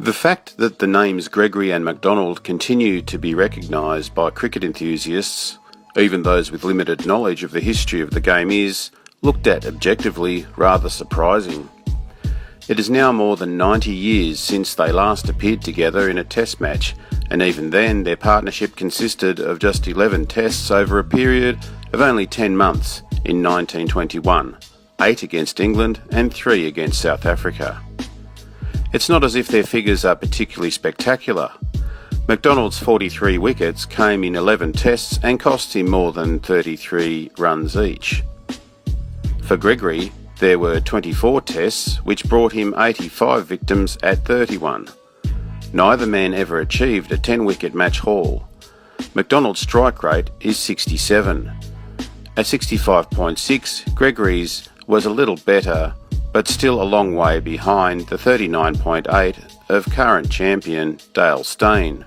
The fact that the names Gregory and McDonald continue to be recognised by cricket enthusiasts, even those with limited knowledge of the history of the game, is, looked at objectively, rather surprising. It is now more than 90 years since they last appeared together in a test match, and even then their partnership consisted of just 11 tests over a period of only 10 months in 1921, 8 against England and 3 against South Africa. It's not as if their figures are particularly spectacular. McDonald's 43 wickets came in 11 tests and cost him more than 33 runs each. For Gregory, there were 24 tests, which brought him 85 victims at 31. Neither man ever achieved a 10-wicket match haul. McDonald's strike rate is 67. At 65.6, Gregory's was a little better, but still a long way behind the 39.8 of current champion Dale Steyn.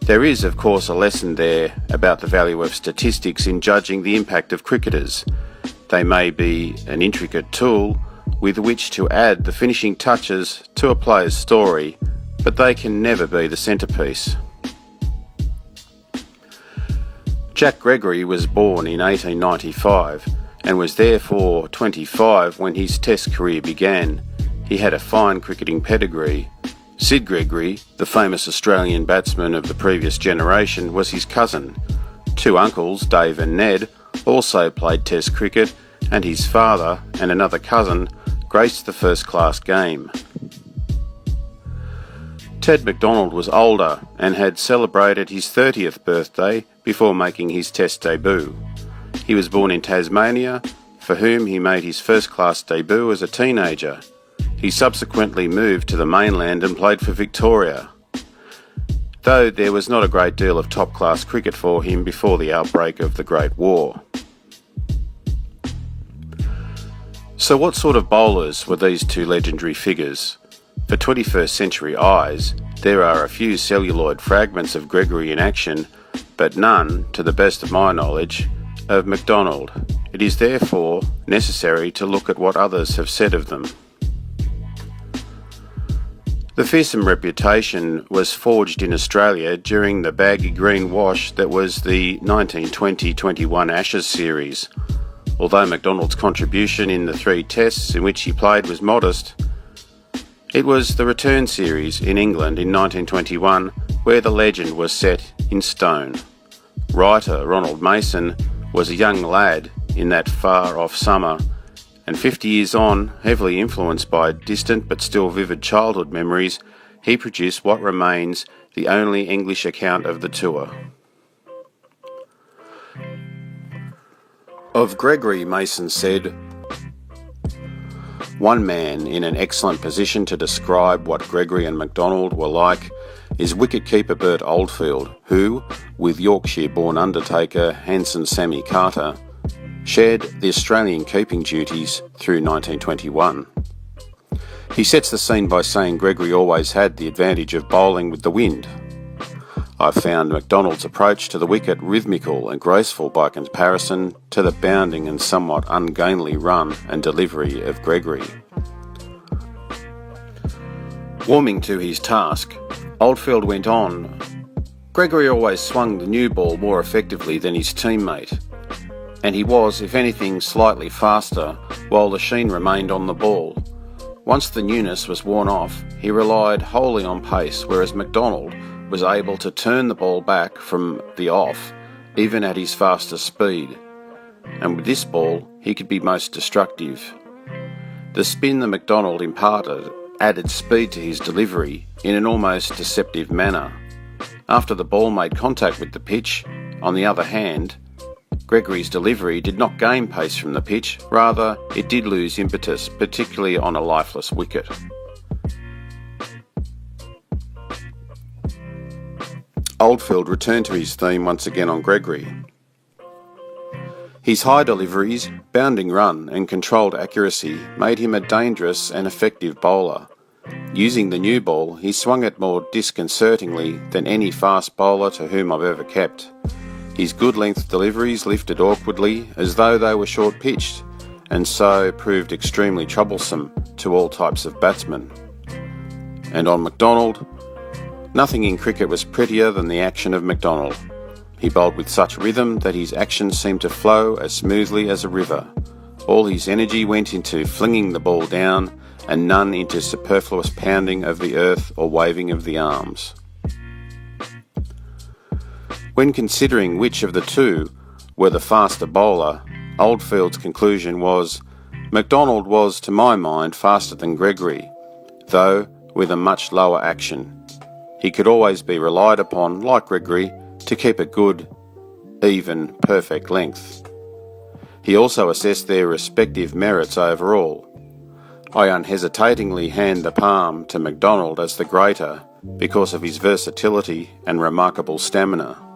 There is, of course, a lesson there about the value of statistics in judging the impact of cricketers. They may be an intricate tool with which to add the finishing touches to a player's story, but they can never be the centrepiece. Jack Gregory was born in 1895 and was therefore 25 when his Test career began. He had a fine cricketing pedigree. Sid Gregory, the famous Australian batsman of the previous generation, was his cousin. Two uncles, Dave and Ned, also played Test cricket, and his father and another cousin graced the first-class game. Ted McDonald was older and had celebrated his 30th birthday before making his Test debut. He was born in Tasmania, for whom he made his first-class debut as a teenager. He subsequently moved to the mainland and played for Victoria, though there was not a great deal of top-class cricket for him before the outbreak of the Great War. So what sort of bowlers were these two legendary figures? For 21st century eyes, there are a few celluloid fragments of Gregory in action, but none, to the best of my knowledge, of McDonald. It is therefore necessary to look at what others have said of them. The fearsome reputation was forged in Australia during the baggy green wash that was the 1920-21 Ashes series. Although McDonald's contribution in the 3 tests in which he played was modest, it was the return series in England in 1921 where the legend was set in stone. Writer Ronald Mason was a young lad in that far-off summer, and 50 years on, heavily influenced by distant but still vivid childhood memories, he produced what remains the only English account of the tour. Of Gregory, Mason said, "One man in an excellent position to describe what Gregory and McDonald were like is wicket-keeper Bert Oldfield, who, with Yorkshire-born undertaker Hanson Sammy Carter, shared the Australian keeping duties through 1921. He sets the scene by saying Gregory always had the advantage of bowling with the wind. I found McDonald's approach to the wicket rhythmical and graceful by comparison to the bounding and somewhat ungainly run and delivery of Gregory." Warming to his task, Oldfield went on, "Gregory always swung the new ball more effectively than his teammate, and he was, if anything, slightly faster, while the sheen remained on the ball. Once the newness was worn off, he relied wholly on pace, whereas McDonald was able to turn the ball back from the off, even at his fastest speed, and with this ball he could be most destructive. The spin that McDonald imparted added speed to his delivery in an almost deceptive manner. After the ball made contact with the pitch, on the other hand, Gregory's delivery did not gain pace from the pitch, rather it did lose impetus, particularly on a lifeless wicket." Oldfield returned to his theme once again on Gregory. His high deliveries, bounding run and controlled accuracy made him a dangerous and effective bowler. Using the new ball, he swung it more disconcertingly than any fast bowler to whom I've ever kept. His good-length deliveries lifted awkwardly as though they were short-pitched, and so proved extremely troublesome to all types of batsmen. And on McDonald, nothing in cricket was prettier than the action of McDonald. He bowled with such rhythm that his action seemed to flow as smoothly as a river. All his energy went into flinging the ball down, and none into superfluous pounding of the earth or waving of the arms. When considering which of the two were the faster bowler, Oldfield's conclusion was, McDonald was, to my mind, faster than Gregory, though with a much lower action. He could always be relied upon, like Gregory, to keep a good, even, perfect length. He also assessed their respective merits overall. I unhesitatingly hand the palm to McDonald as the greater because of his versatility and remarkable stamina.